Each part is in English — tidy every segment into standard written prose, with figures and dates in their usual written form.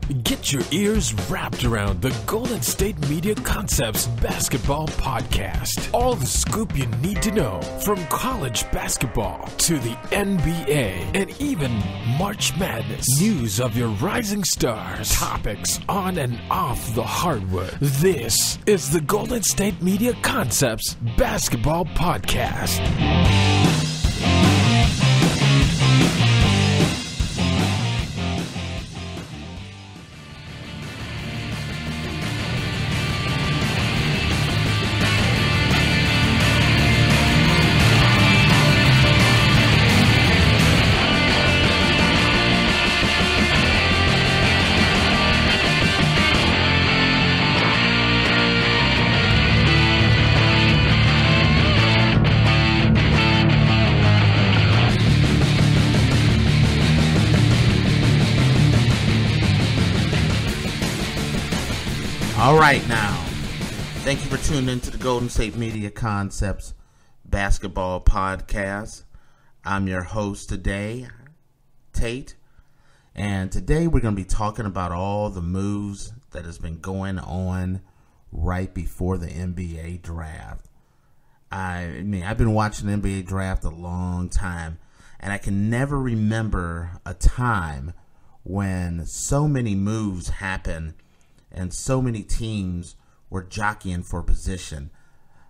Get your ears wrapped around the Golden State Media Concepts Basketball Podcast. All the scoop you need to know, from college basketball to the NBA and even March Madness. News of your rising stars, topics on and off the hardwood. This is the Golden State Media Concepts Basketball Podcast. All right, now, thank you for tuning in to the Golden State Media Concepts Basketball Podcast. I'm your host today, Tate, and today we're going to be talking about all the moves that has been going on right before the NBA draft. I mean, I've been watching the NBA draft a long time, and I can never remember a time when so many moves happened and so many teams were jockeying for position.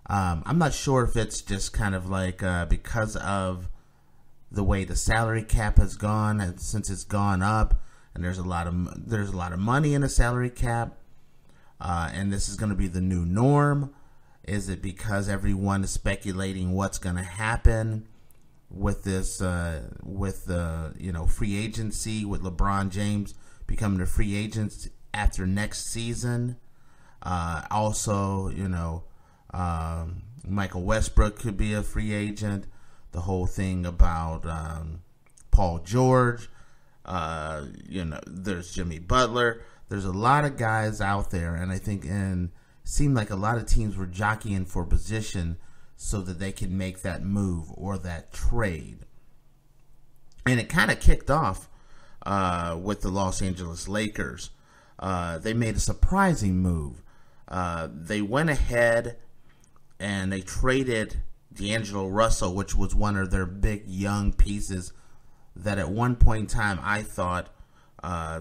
I'm not sure if it's just kind of like because of the way the salary cap has gone, and since it's gone up, and there's a lot of money in the salary cap, and this is going to be the new norm. Is it because everyone is speculating what's going to happen with this, with the free agency, with LeBron James becoming a free agent after next season? Also, Michael Westbrook could be a free agent. The whole thing about Paul George. There's Jimmy Butler. There's a lot of guys out there, and I think it seemed like a lot of teams were jockeying for position so that they could make that move or that trade. And it kind of kicked off with the Los Angeles Lakers. They made a surprising move. They went ahead and they traded D'Angelo Russell, which was one of their big young pieces that at one point in time I thought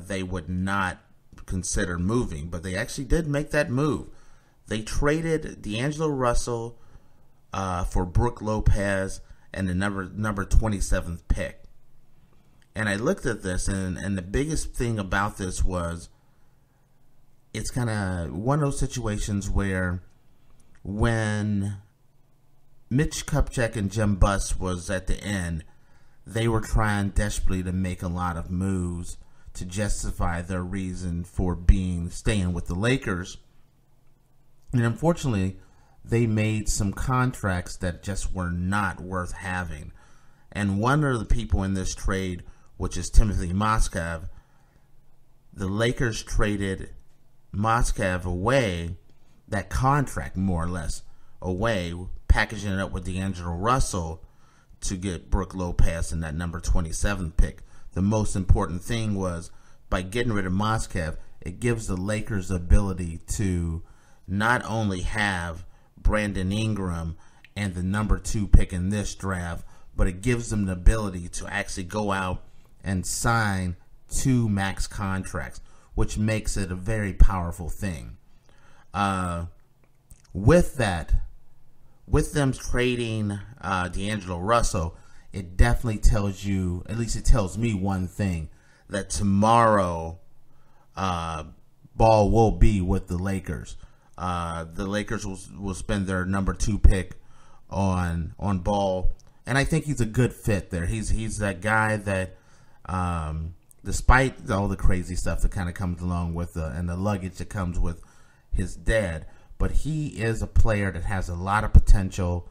they would not consider moving, but they actually did make that move. They traded D'Angelo Russell for Brook Lopez and the number 27th pick. And I looked at this, and the biggest thing about this was it's kind of one of those situations where when Mitch Kupchak and Jim Buss was at the end, they were trying desperately to make a lot of moves to justify their reason for staying with the Lakers. And unfortunately, they made some contracts that just were not worth having. And one of the people in this trade, which is Timofey Mozgov, the Lakers traded Mozgov away, that contract more or less away, packaging it up with D'Angelo Russell to get Brook Lopez and that number 27 pick. The most important thing was, by getting rid of Mozgov, it gives the Lakers the ability to not only have Brandon Ingram and the number 2 pick in this draft, but it gives them the ability to actually go out and sign 2 max contracts, which makes it a very powerful thing. With them trading D'Angelo Russell, it definitely tells you, at least it tells me one thing, that tomorrow ball will be with the Lakers. The Lakers will spend their number 2 pick on Ball, and I think he's a good fit there. He's that guy that, despite all the crazy stuff that kind of comes along with and the luggage that comes with his dad, but he is a player that has a lot of potential.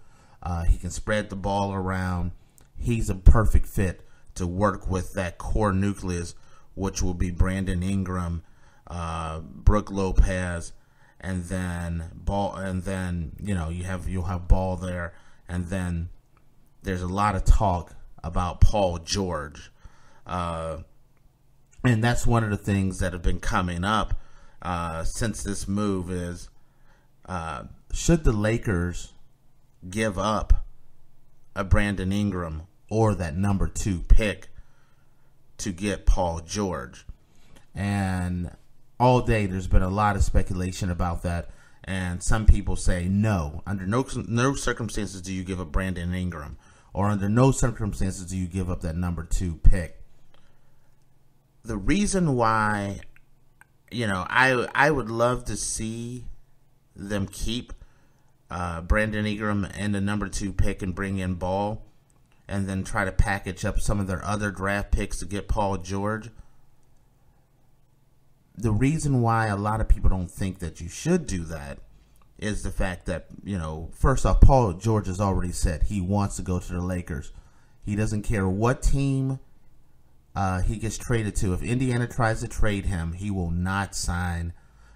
He can spread the ball around. He's a perfect fit to work with that core nucleus, which will be Brandon Ingram, Brook Lopez, and then Ball, and then you'll have Ball there, and then there's a lot of talk about Paul George. And that's one of the things that have been coming up since this move is, should the Lakers give up a Brandon Ingram or that number 2 pick to get Paul George? And all day there's been a lot of speculation about that. And some people say no. Under no circumstances do you give up Brandon Ingram, or under no circumstances do you give up that number 2 pick. The reason why, I would love to see them keep Brandon Ingram and the number 2 pick and bring in Ball, and then try to package up some of their other draft picks to get Paul George. The reason why a lot of people don't think that you should do that is the fact that, first off, Paul George has already said he wants to go to the Lakers. He doesn't care what team he gets traded to. If Indiana tries to trade him, he will not sign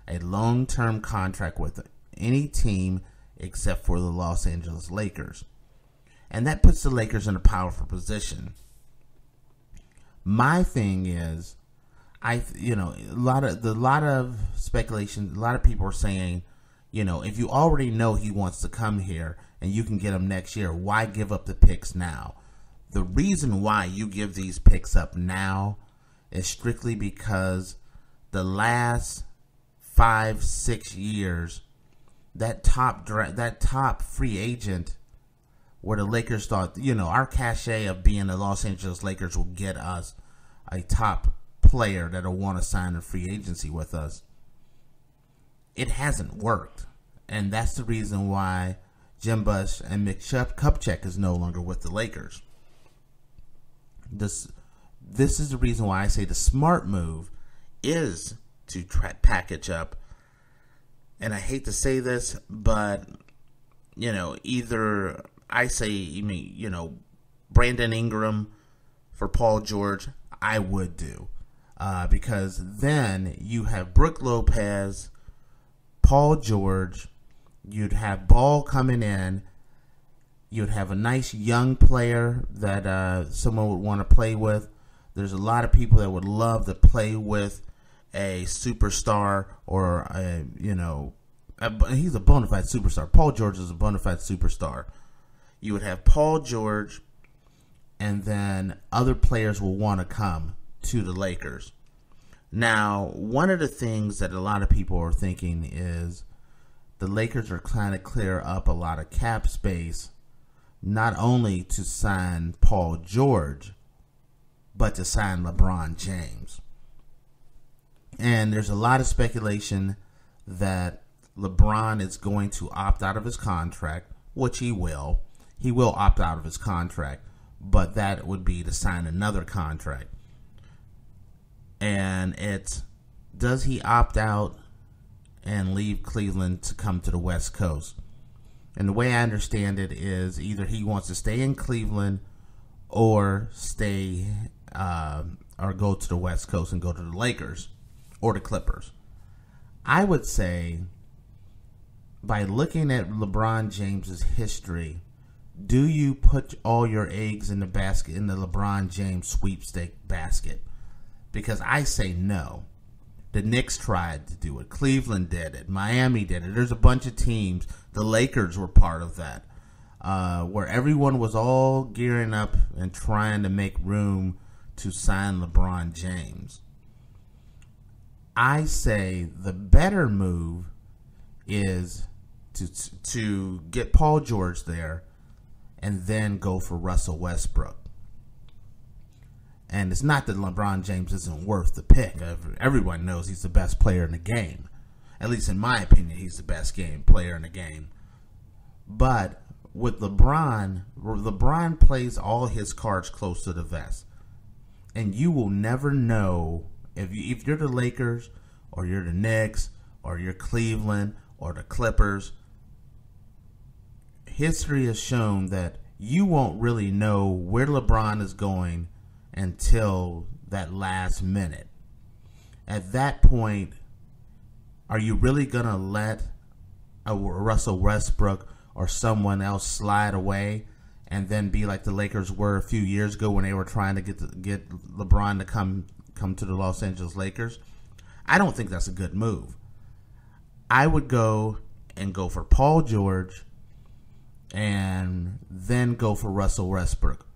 a long-term contract with any team except for the Los Angeles Lakers. And that puts the Lakers in a powerful position. My thing is, a lot of speculation, a lot of people are saying, if you already know he wants to come here and you can get him next year, why give up the picks now? The reason why you give these picks up now is strictly because the last 5-6 years, that top free agent, where the Lakers thought, our cachet of being the Los Angeles Lakers will get us a top player that'll want to sign a free agency with us. It hasn't worked, and that's the reason why Jim Bush and Mick Kupchak is no longer with the Lakers. This is the reason why I say the smart move is to package up. And I hate to say this, but either I say, Brandon Ingram for Paul George, I would do, because then you have Brook Lopez, Paul George, you'd have Ball coming in. You'd have a nice young player that someone would want to play with. There's a lot of people that would love to play with a superstar or he's a bona fide superstar. Paul George is a bona fide superstar. You would have Paul George, and then other players will want to come to the Lakers. Now, one of the things that a lot of people are thinking is the Lakers are trying to clear up a lot of cap space, not only to sign Paul George, but to sign LeBron James. And there's a lot of speculation that LeBron is going to opt out of his contract, which he will. He will opt out of his contract, but that would be to sign another contract. And it's, does he opt out and leave Cleveland to come to the West Coast? And the way I understand it is either he wants to stay in Cleveland or or go to the West Coast and go to the Lakers or the Clippers. I would say, by looking at LeBron James's history, do you put all your eggs in the basket, in the LeBron James sweepstake basket? Because I say no. The Knicks tried to do it. Cleveland did it. Miami did it. There's a bunch of teams. The Lakers were part of that, where everyone was all gearing up and trying to make room to sign LeBron James. I say the better move is to get Paul George there and then go for Russell Westbrook. And it's not that LeBron James isn't worth the pick. Everyone knows he's the best player in the game. At least in my opinion, he's the best player in the game. But with LeBron plays all his cards close to the vest. And you will never know if you're the Lakers or you're the Knicks or you're Cleveland or the Clippers. History has shown that you won't really know where LeBron is going until that last minute. At that point, are you really going to let a Russell Westbrook or someone else slide away and then be like the Lakers were a few years ago when they were trying to get LeBron to come come to the Los Angeles Lakers. I don't think that's a good move. I would go for Paul George and then go for Russell Westbrook.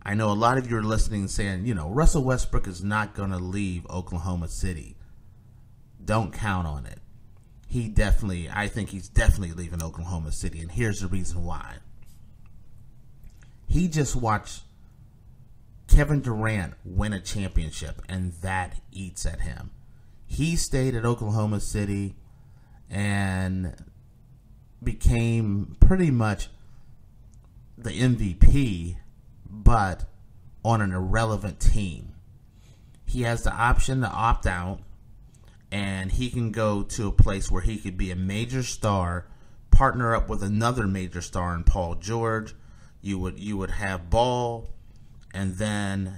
I know a lot of you are listening and saying, Russell Westbrook is not going to leave Oklahoma City. Don't count on it. I think he's definitely leaving Oklahoma City, and here's the reason why. He just watched Kevin Durant win a championship, and that eats at him. He stayed at Oklahoma City and became pretty much the MVP, but on an irrelevant team. He has the option to opt out, and he can go to a place where he could be a major star, partner up with another major star in Paul George. You would have Ball, and then,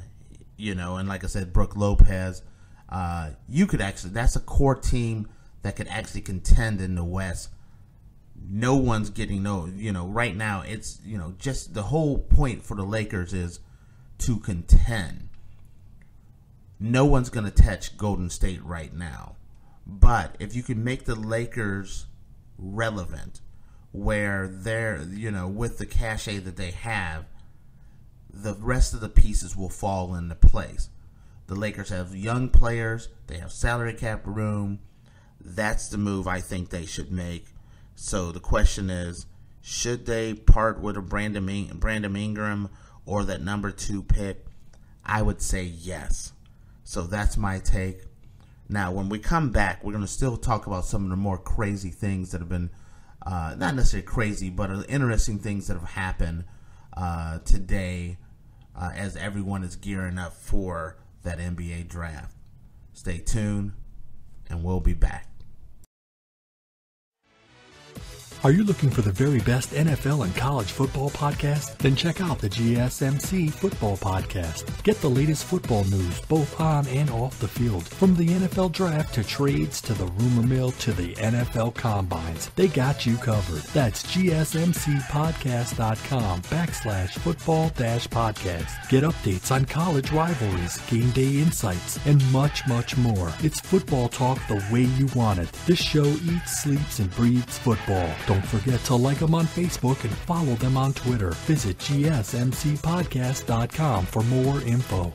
and like I said, Brook Lopez. That's a core team that could actually contend in the West. No one's getting right now it's, just the whole point for the Lakers is to contend. No one's going to touch Golden State right now. But if you can make the Lakers relevant, where they're, with the cachet that they have, the rest of the pieces will fall into place. The Lakers have young players. They have salary cap room. That's the move I think they should make. So the question is, should they part with a Brandon Ingram or that number 2 pick? I would say yes. So that's my take. Now, when we come back, we're going to still talk about some of the more crazy things that have been, not necessarily crazy, but interesting things that have happened today as everyone is gearing up for that NBA draft. Stay tuned, and we'll be back. Are you looking for the very best NFL and college football podcast? Then check out the GSMC Football Podcast. Get the latest football news both on and off the field. From the NFL Draft to trades to the rumor mill to the NFL Combines. They got you covered. That's GSMCpodcast.com/football-podcast. Get updates on college rivalries, game day insights, and much, much more. It's football talk the way you want it. This show eats, sleeps, and breathes football. Don't forget to like them on Facebook and follow them on Twitter. Visit GSMCpodcast.com for more info.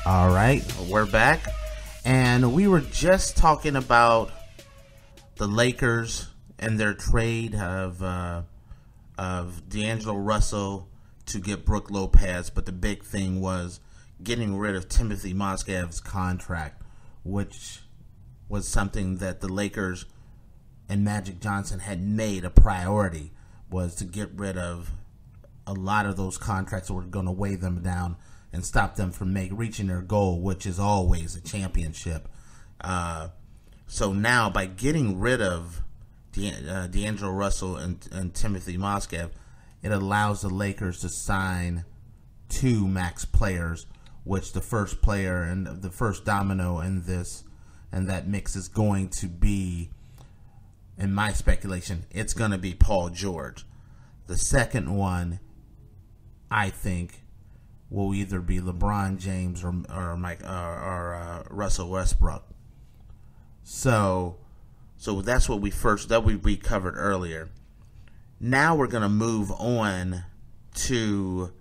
All right, we're back, and we were just talking about the Lakers and their trade of D'Angelo Russell to get Brook Lopez, but the big thing was getting rid of Timofey Mozgov's contract, which was something that the Lakers and Magic Johnson had made a priority, was to get rid of a lot of those contracts that were going to weigh them down and stop them from reaching their goal, which is always a championship. So now, by getting rid of D'Angelo Russell and Timofey Mozgov, it allows the Lakers to sign 2 max players, which the first player and the first domino in this and that mix is going to be, in my speculation, it's going to be Paul George. The second one, I think, will either be LeBron James or Russell Westbrook. So that's what we covered earlier. Now we're going to move on to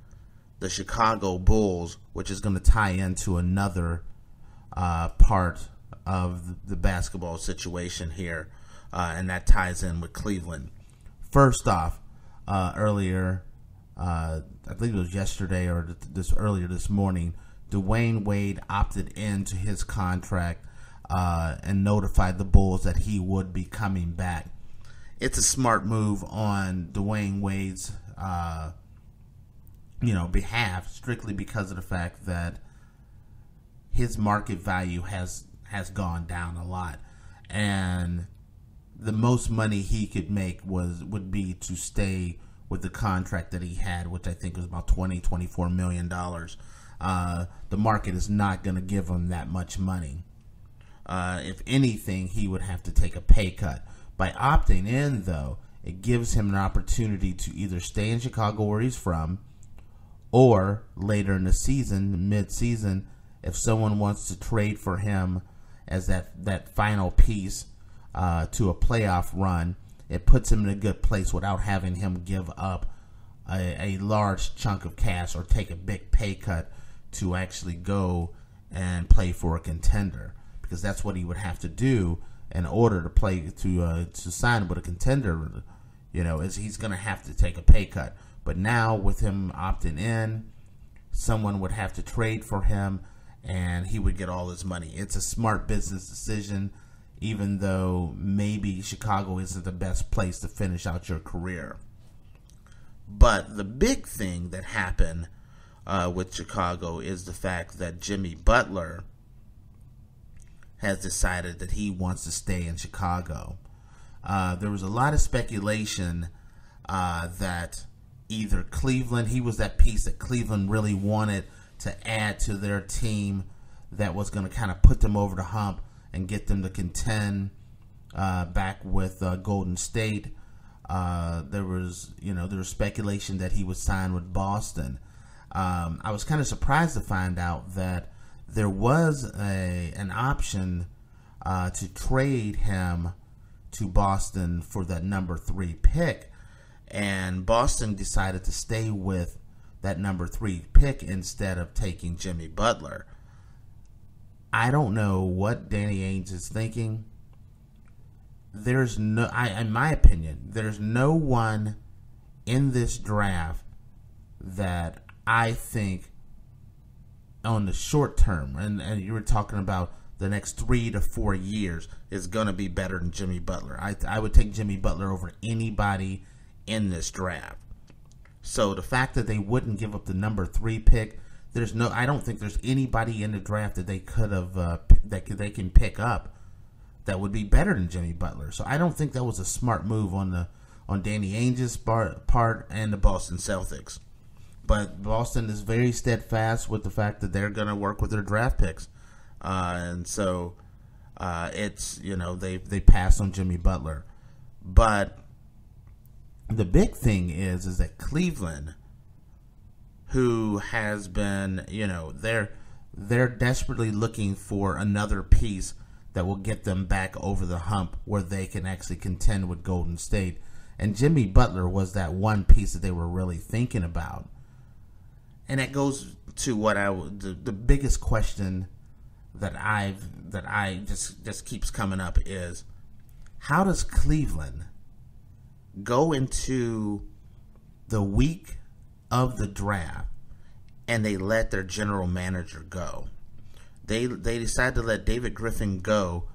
the Chicago Bulls, which is going to tie into another part of the basketball situation here, and that ties in with Cleveland. First off, earlier, I believe it was yesterday or earlier this morning, Dwayne Wade opted into his contract and notified the Bulls that he would be coming back. It's a smart move on Dwayne Wade's behalf, strictly because of the fact that his market value has gone down a lot, and the most money he could make would be to stay with the contract that he had, which I think was about $24 million. The market is not going to give him that much money. If anything, he would have to take a pay cut. By opting in, though, it gives him an opportunity to either stay in Chicago where he's from, or later in the season, mid-season, if someone wants to trade for him as that final piece to a playoff run, it puts him in a good place without having him give up a large chunk of cash or take a big pay cut to actually go and play for a contender, because that's what he would have to do in order to play to sign with a contender. Is he's going to have to take a pay cut. But now with him opting in, someone would have to trade for him, and he would get all his money. It's a smart business decision, even though maybe Chicago isn't the best place to finish out your career. But the big thing that happened with Chicago is the fact that Jimmy Butler has decided that he wants to stay in Chicago. There was a lot of speculation that either Cleveland, he was that piece that Cleveland really wanted to add to their team that was going to kind of put them over the hump and get them to contend back with Golden State. There was speculation that he would sign with Boston. I was kind of surprised to find out that there was an option to trade him to Boston for that number 3 pick, and Boston decided to stay with that number 3 pick instead of taking Jimmy Butler. I don't know what Danny Ainge is thinking. In my opinion, there's no one in this draft that I think on the short term, and you were talking about the next 3 to 4 years, is going to be better than Jimmy Butler. I would take Jimmy Butler over anybody in this draft. So the fact that they wouldn't give up the number 3 pick, I don't think there's anybody in the draft that they could have they can pick up that would be better than Jimmy Butler. So I don't think that was a smart move on Danny Ainge's part and the Boston Celtics. But Boston is very steadfast with the fact that they're going to work with their draft picks, and so it's they pass on Jimmy Butler. But the big thing is that Cleveland, who has been, they're desperately looking for another piece that will get them back over the hump where they can actually contend with Golden State. And Jimmy Butler was that one piece that they were really thinking about. And that goes to the biggest question that I just keeps coming up is, how does Cleveland go into the week of the draft and they let their general manager go? They decide to let David Griffin go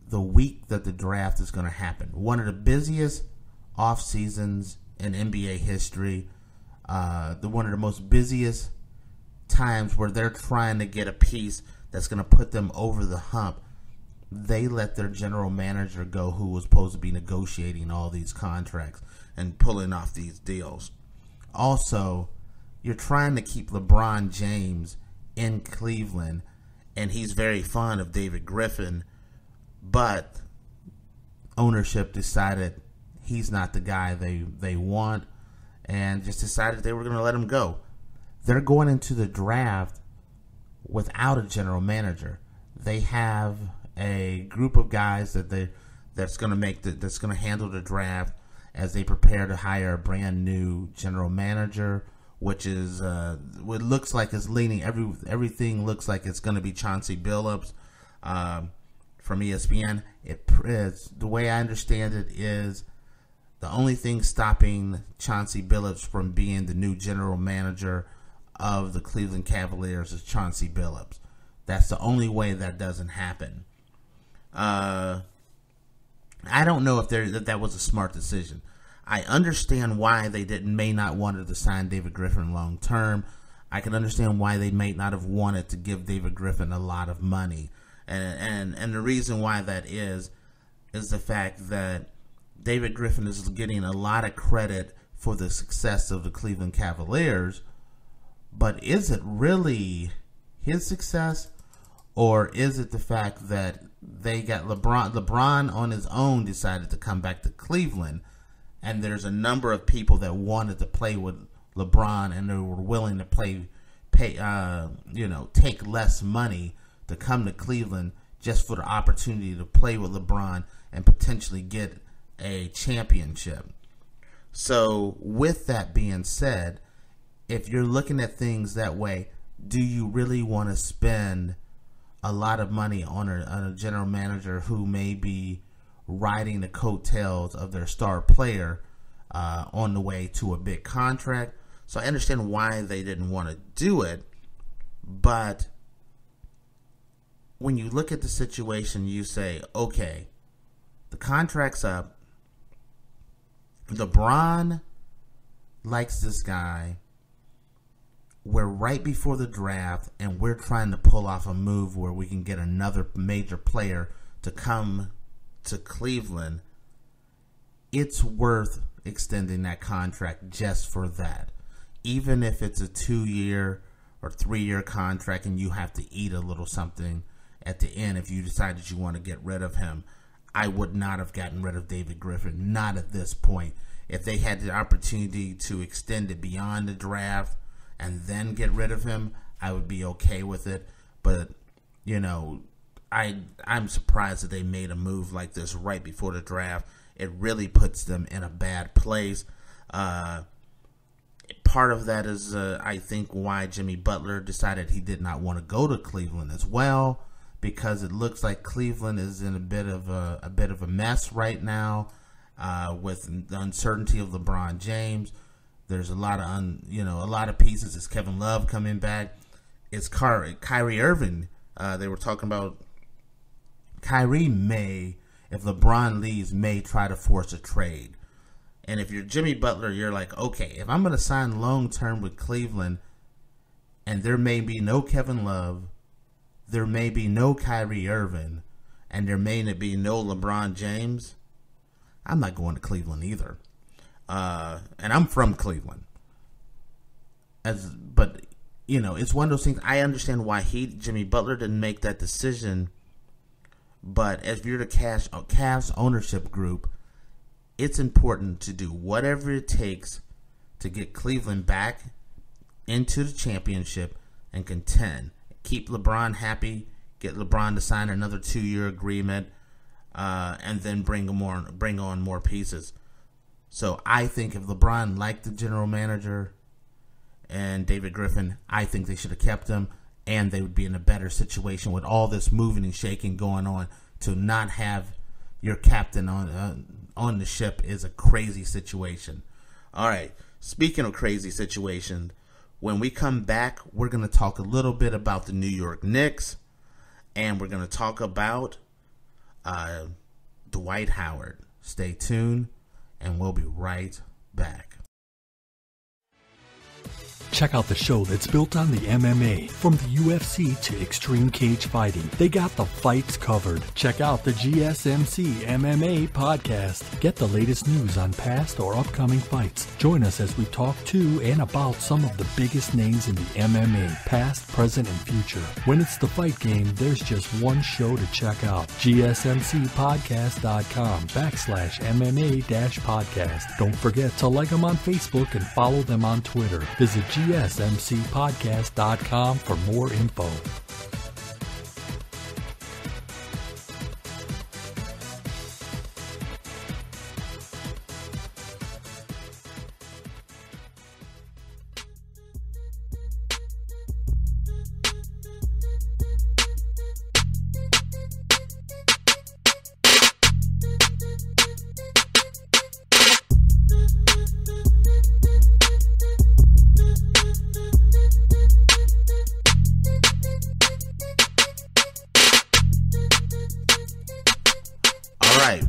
the week that the draft is going to happen. One of the busiest off seasons in NBA history. One of the most busiest times where they're trying to get a piece that's going to put them over the hump. They let their general manager go, who was supposed to be negotiating all these contracts and pulling off these deals. Also, you're trying to keep LeBron James in Cleveland, and he's very fond of David Griffin, but ownership decided he's not the guy they want, and just decided they were going to let him go. They're going into the draft without a general manager. They have a group of guys that's going to handle the draft as they prepare to hire a brand new general manager, which is what looks like is leaning. Everything looks like it's going to be Chauncey Billups from ESPN. The way I understand it is, the only thing stopping Chauncey Billups from being the new general manager of the Cleveland Cavaliers is Chauncey Billups. That's the only way that doesn't happen. I don't know if that was a smart decision. I understand why they may not wanted to sign David Griffin long term. I can understand why they may not have wanted to give David Griffin a lot of money. And the reason why that is the fact that David Griffin is getting a lot of credit for the success of the Cleveland Cavaliers, but is it really his success, or is it the fact that they got LeBron on his own decided to come back to Cleveland, and there's a number of people that wanted to play with LeBron and they were willing to take less money to come to Cleveland just for the opportunity to play with LeBron and potentially get a championship. So with that being said, if you're looking at things that way, do you really want to spend a lot of money on a general manager who may be riding the coattails of their star player on the way to a big contract? So I understand why they didn't want to do it, but when you look at the situation, you say, okay, the contract's up. LeBron likes this guy. We're right before the draft, and we're trying to pull off a move where we can get another major player to come to Cleveland. It's worth extending that contract just for that. Even if it's a 2-year or 3-year contract and you have to eat a little something at the end if you decide that you want to get rid of him. I would not have gotten rid of David Griffin, not at this point. If they had the opportunity to extend it beyond the draft and then get rid of him, I would be okay with it. But, I'm surprised that they made a move like this right before the draft. It really puts them in a bad place. Part of that is, I think, why Jimmy Butler decided he did not want to go to Cleveland as well, because it looks like Cleveland is in a bit of a mess right now with the uncertainty of LeBron James. There's a lot of pieces. It's Kevin Love coming back. It's Kyrie Irving. They were talking about Kyrie may, if LeBron leaves, may try to force a trade. And if you're Jimmy Butler, you're like, okay, if I'm going to sign long-term with Cleveland and there may be no Kevin Love, there may be no Kyrie Irving, and there may be no LeBron James, I'm not going to Cleveland either. And I'm from Cleveland. But it's one of those things. I understand why Jimmy Butler didn't make that decision. But as you're the Cavs ownership group, it's important to do whatever it takes to get Cleveland back into the championship and contend. Keep LeBron happy, get LeBron to sign another 2-year agreement, and then bring on more pieces. So I think if LeBron liked the general manager and David Griffin, I think they should have kept him, and they would be in a better situation with all this moving and shaking going on. To not have your captain on the ship is a crazy situation. All right, speaking of crazy situations, when we come back, we're going to talk a little bit about the New York Knicks, and we're going to talk about Dwight Howard. Stay tuned, and we'll be right back. Check out the show that's built on the MMA, from the UFC to extreme cage fighting. They got the fights covered. Check out the GSMC MMA podcast. Get the latest news on past or upcoming fights. Join us as we talk to and about some of the biggest names in the MMA, past, present, and future. When it's the fight game, there's just one show to check out. GSMCpodcast.com/MMA-podcast. Don't forget to like them on Facebook and follow them on Twitter. Visit GSMCpodcast.com for more info.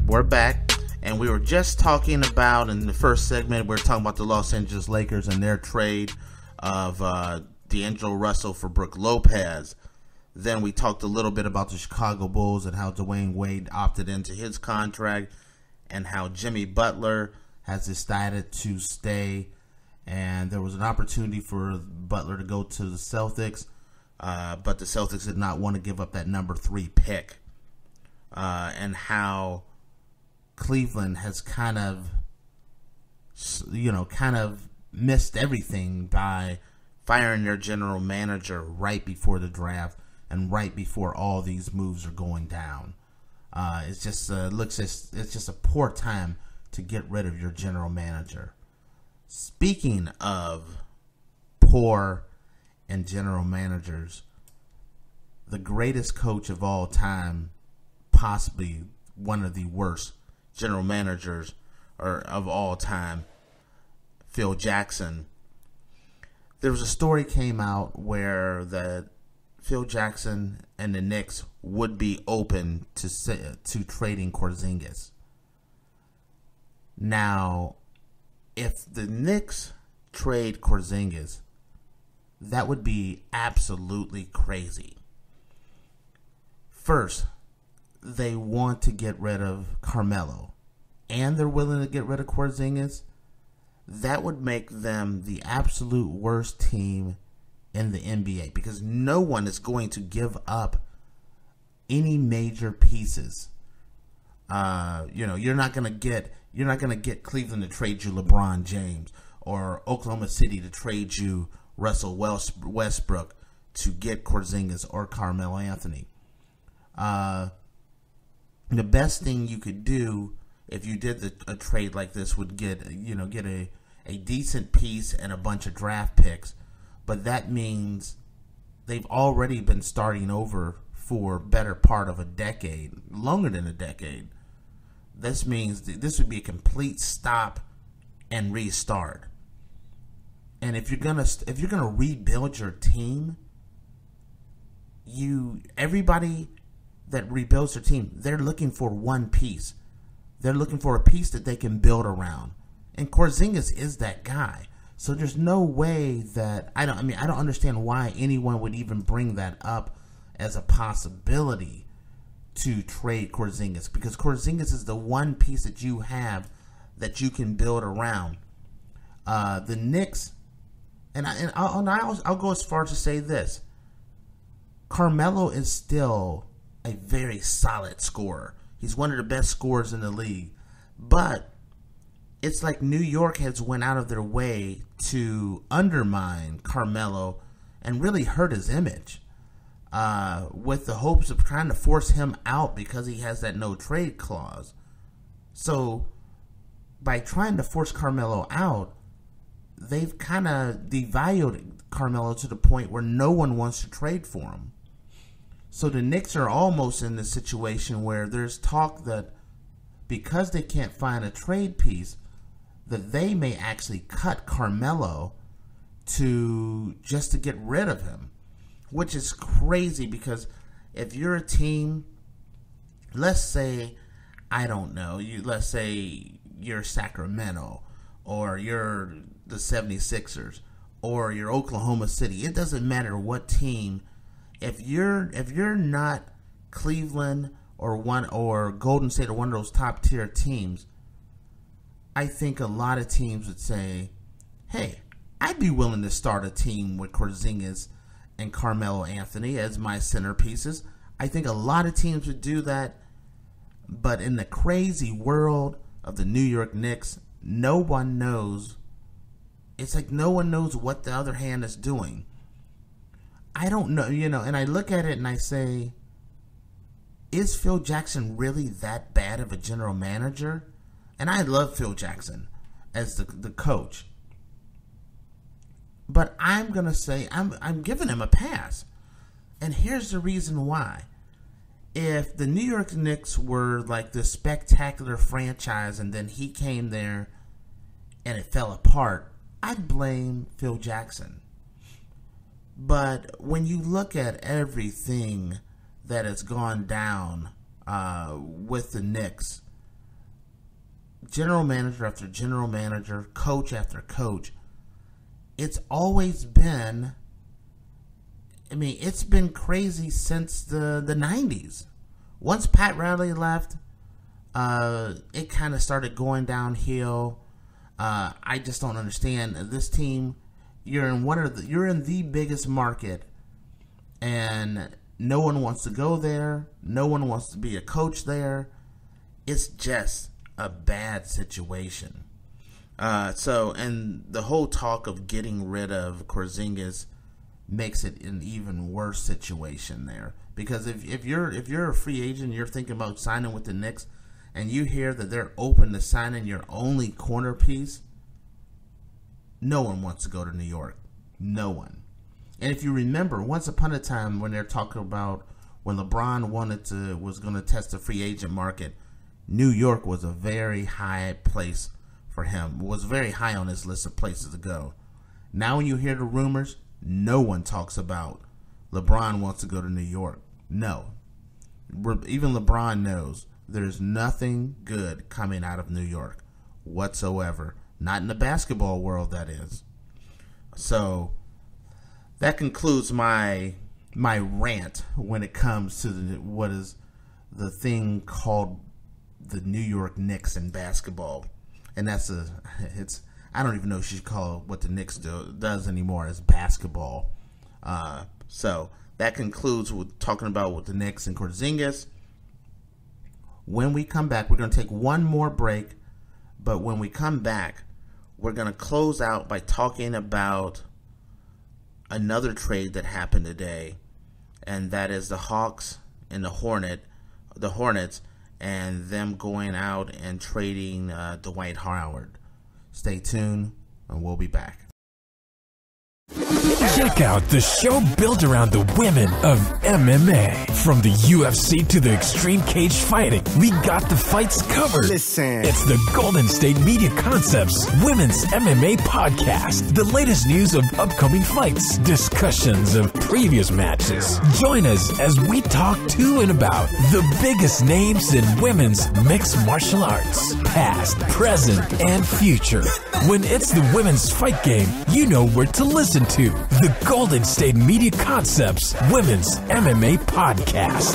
We're back, And we were just talking about, in the first segment, we were talking about the Los Angeles Lakers and their trade of D'Angelo Russell for Brook Lopez. Then we talked a little bit about the Chicago Bulls and how Dwayne Wade opted into his contract and how Jimmy Butler has decided to stay. And there was an opportunity for Butler to go to the Celtics, but the Celtics did not want to give up that number 3 pick. And how Cleveland has kind of missed everything by firing their general manager right before the draft and right before all these moves are going down. It's just it's just a poor time to get rid of your general manager. Speaking of poor and general managers, the greatest coach of all time, possibly one of the worst general managers of all time, Phil Jackson. There was a story came out where that Phil Jackson and the Knicks would be open to trading Porzingis. Now, if the Knicks trade Porzingis, that would be absolutely crazy. First, they want to get rid of Carmelo, and they're willing to get rid of Porzingis. That would make them the absolute worst team in the NBA, because no one is going to give up any major pieces. You're not going to get Cleveland to trade you LeBron James, or Oklahoma City to trade you Russell Westbrook to get Porzingis or Carmelo Anthony. The best thing you could do if you did a trade like this would get a decent piece and a bunch of draft picks, but that means they've already been starting over for better part of a decade, longer than a decade. This means this would be a complete stop and restart. And if you're gonna rebuild your team, everybody that rebuilds their team, they're looking for one piece. They're looking for a piece that they can build around. And Porzingis is that guy. So there's no way that I don't understand why anyone would even bring that up as a possibility to trade Porzingis, because Porzingis is the one piece that you have that you can build around. The Knicks, and I'll go as far as to say this: Carmelo is still a very solid scorer. He's one of the best scorers in the league, but it's like New York has went out of their way to undermine Carmelo and really hurt his image, with the hopes of trying to force him out because he has that no trade clause. So by trying to force Carmelo out, they've kind of devalued Carmelo to the point where no one wants to trade for him. So the Knicks are almost in the situation where there's talk that because they can't find a trade piece, that they may actually cut Carmelo to get rid of him, which is crazy, because if you're a team, let's say, let's say you're Sacramento, or you're the 76ers, or you're Oklahoma City. It doesn't matter what team. If you're not Cleveland or Golden State or one of those top tier teams, I think a lot of teams would say, hey, I'd be willing to start a team with Porzingis and Carmelo Anthony as my centerpieces. I think a lot of teams would do that, but in the crazy world of the New York Knicks, no one knows. It's like no one knows what the other hand is doing. I don't know, and I look at it and I say, is Phil Jackson really that bad of a general manager? And I love Phil Jackson as the coach. But I'm going to say I'm giving him a pass. And here's the reason why. If the New York Knicks were like this spectacular franchise and then he came there and it fell apart, I'd blame Phil Jackson. But when you look at everything that has gone down with the Knicks, general manager after general manager, coach after coach, it's always been, it's been crazy since the 90s. Once Pat Riley left, it kind of started going downhill. I just don't understand this team. You're in the biggest market, and no one wants to go there. No one wants to be a coach there. It's just a bad situation. And the whole talk of getting rid of Porzingis makes it an even worse situation there. Because if you're a free agent, you're thinking about signing with the Knicks, and you hear that they're open to signing your only corner piece, no one wants to go to New York. No one. And if you remember, once upon a time when they're talking about when LeBron was going to test the free agent market, New York was a very high place for him. Was very high on his list of places to go. Now when you hear the rumors, no one talks about LeBron wants to go to New York. No. Even LeBron knows there's nothing good coming out of New York whatsoever. Not in the basketball world, that is. So that concludes my rant when it comes to what is the thing called the New York Knicks in basketball. And I don't even know if you should call what the Knicks does anymore as basketball. So that concludes with talking about what the Knicks and Porzingis. When we come back, we're going to take one more break. But when we come back, we're going to close out by talking about another trade that happened today, and that is the Hawks and the Hornets, and them going out and trading Dwight Howard. Stay tuned, and we'll be back. Check out the show built around the women of MMA. From the UFC to the extreme cage fighting, we got the fights covered. Listen. It's the Golden State Media Concepts Women's MMA Podcast. The latest news of upcoming fights, discussions of previous matches. Join us as we talk to and about the biggest names in women's mixed martial arts, past, present, and future. When it's the women's fight game, you know where to listen to. The Golden State Media Concepts Women's MMA Podcast.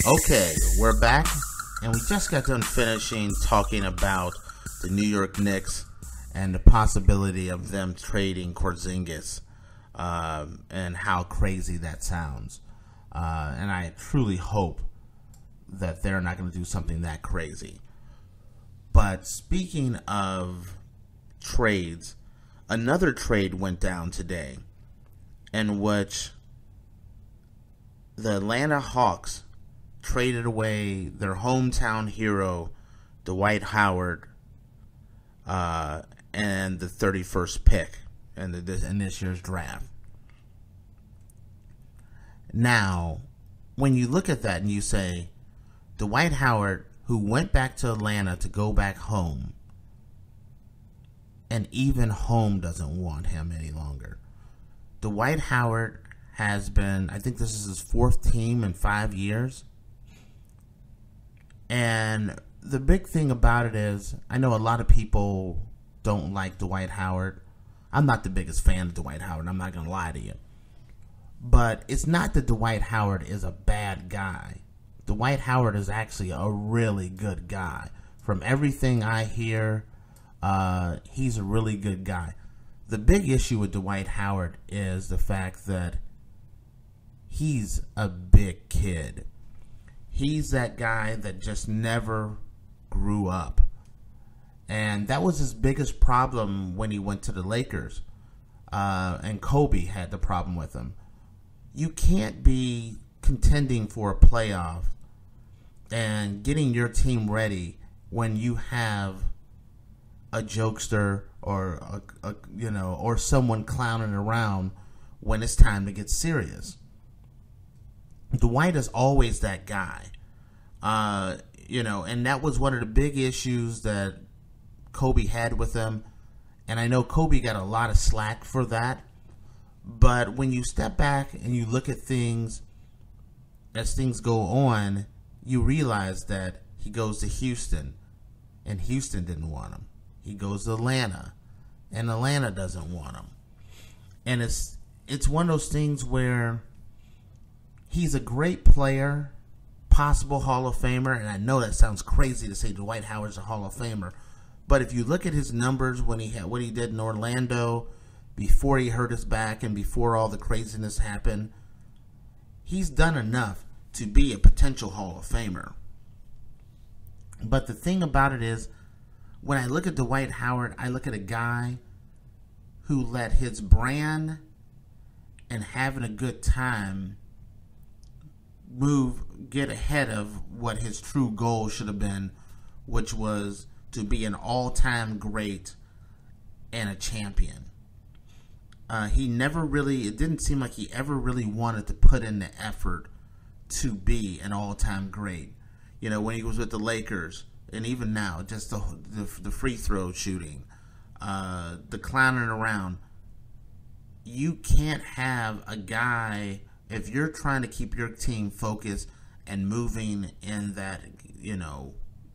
Okay, we're back, and we just got done finishing talking about the New York Knicks and the possibility of them trading Porzingis, and how crazy that sounds. And I truly hope that they're not going to do something that crazy. But speaking of trades, another trade went down today in which the Atlanta Hawks traded away their hometown hero, Dwight Howard, and the 31st pick in this year's draft. Now, when you look at that and you say, Dwight Howard, who went back to Atlanta to go back home, and even home doesn't want him any longer. Dwight Howard has been, I think this is his fourth team in 5 years. And the big thing about it is, I know a lot of people don't like Dwight Howard. I'm not the biggest fan of Dwight Howard, I'm not going to lie to you. But it's not that Dwight Howard is a bad guy. Dwight Howard is actually a really good guy. From everything I hear, he's a really good guy. The big issue with Dwight Howard is the fact that he's a big kid. He's that guy that just never grew up. And that was his biggest problem when he went to the Lakers. And Kobe had the problem with him. You can't be contending for a playoff and getting your team ready when you have a jokester or or someone clowning around when it's time to get serious. Dwight is always that guy. And that was one of the big issues that Kobe had with him. And I know Kobe got a lot of slack for that. But when you step back and you look at things as things go on, you realize that he goes to Houston, and Houston didn't want him. He goes to Atlanta, and Atlanta doesn't want him. And it's one of those things where he's a great player, possible Hall of Famer, and I know that sounds crazy to say Dwight Howard's a Hall of Famer, but if you look at his numbers what he did in Orlando before he hurt his back and before all the craziness happened, he's done enough to be a potential Hall of Famer. But the thing about it is, when I look at Dwight Howard, I look at a guy who let his brand and having a good time get ahead of what his true goal should have been, which was to be an all-time great and a champion. It didn't seem like he ever really wanted to put in the effort to be an all-time great. When he was with the Lakers, and even now, just the free throw shooting, the clowning around. You can't have a guy, if you're trying to keep your team focused and moving in that,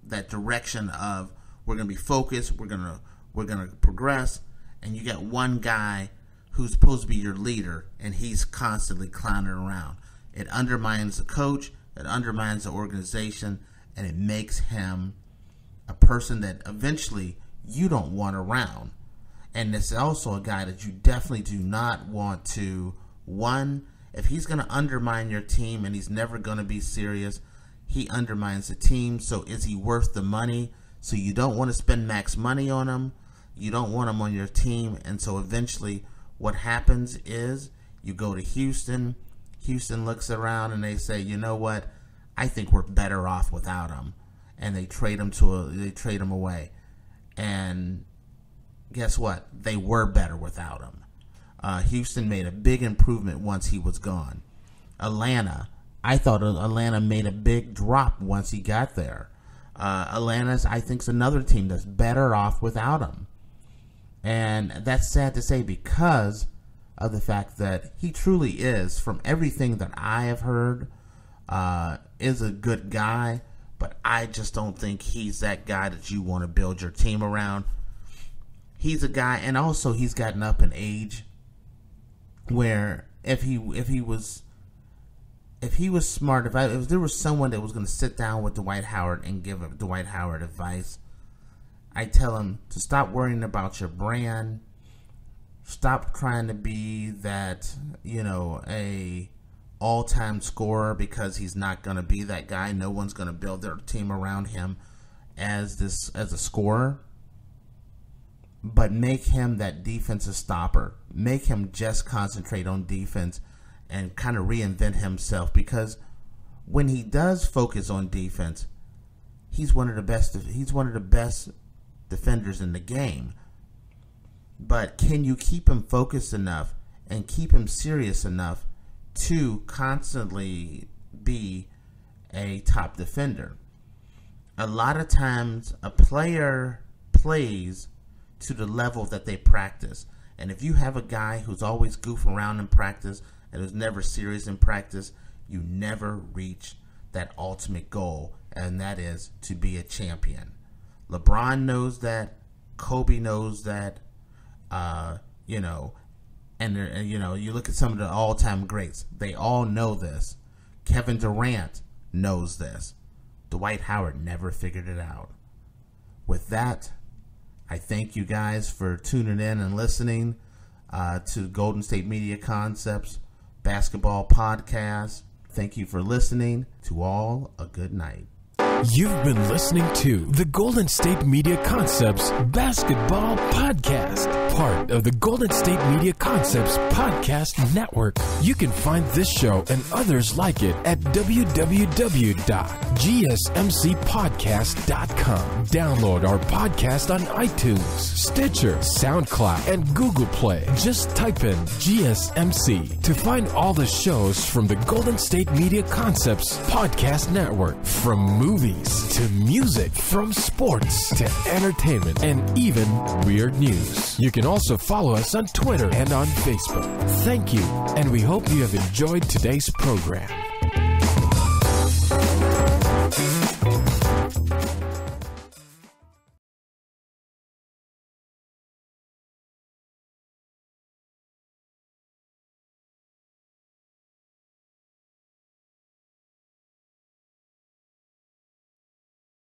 that direction of we're going to be focused, we're going to progress, and you got one guy who's supposed to be your leader, and he's constantly clowning around. It undermines the coach, it undermines the organization, and it makes him a person that eventually you don't want around. And it's also a guy that you definitely do not want to, if he's going to undermine your team and he's never going to be serious, he undermines the team. So is he worth the money? So you don't want to spend max money on him. You don't want him on your team. And so eventually what happens is you go to Houston. Houston looks around and they say, you know what? I think we're better off without him. And they trade him away. And guess what? They were better without him. Houston made a big improvement once he was gone. I thought Atlanta made a big drop once he got there. Atlanta's, I think, is another team that's better off without him. And that's sad to say because of the fact that he truly is, from everything that I have heard, is a good guy. But I just don't think he's that guy that you want to build your team around. He's a guy, and also he's gotten up in age, where if he was smart, if there was someone that was going to sit down with Dwight Howard and give Dwight Howard advice, I tell him to stop worrying about your brand, stop trying to be that, a all-time scorer, because he's not going to be that guy. No one's going to build their team around him as a scorer. But make him that defensive stopper. Make him just concentrate on defense and kind of reinvent himself, because when he does focus on defense, he's one of the best defenders in the game. But can you keep him focused enough and keep him serious enough to constantly be a top defender? A lot of times a player plays to the level that they practice. And if you have a guy who's always goofing around in practice and who's never serious in practice, you never reach that ultimate goal, and that is to be a champion. LeBron knows that. Kobe knows that. You look at some of the all-time greats. They all know this. Kevin Durant knows this. Dwight Howard never figured it out. With that, I thank you guys for tuning in and listening to Golden State Media Concepts Basketball Podcast. Thank you for listening. To all, a good night. You've been listening to the Golden State Media Concepts Basketball Podcast, part of the Golden State Media Concepts Podcast Network. You can find this show and others like it at www.gsmcpodcast.com. Download our podcast on iTunes, Stitcher, SoundCloud, and Google Play. Just type in GSMC to find all the shows from the Golden State Media Concepts Podcast Network. From movies to music, from sports to entertainment, and even weird news. You can also follow us on Twitter and on Facebook. Thank you, and we hope you have enjoyed today's program.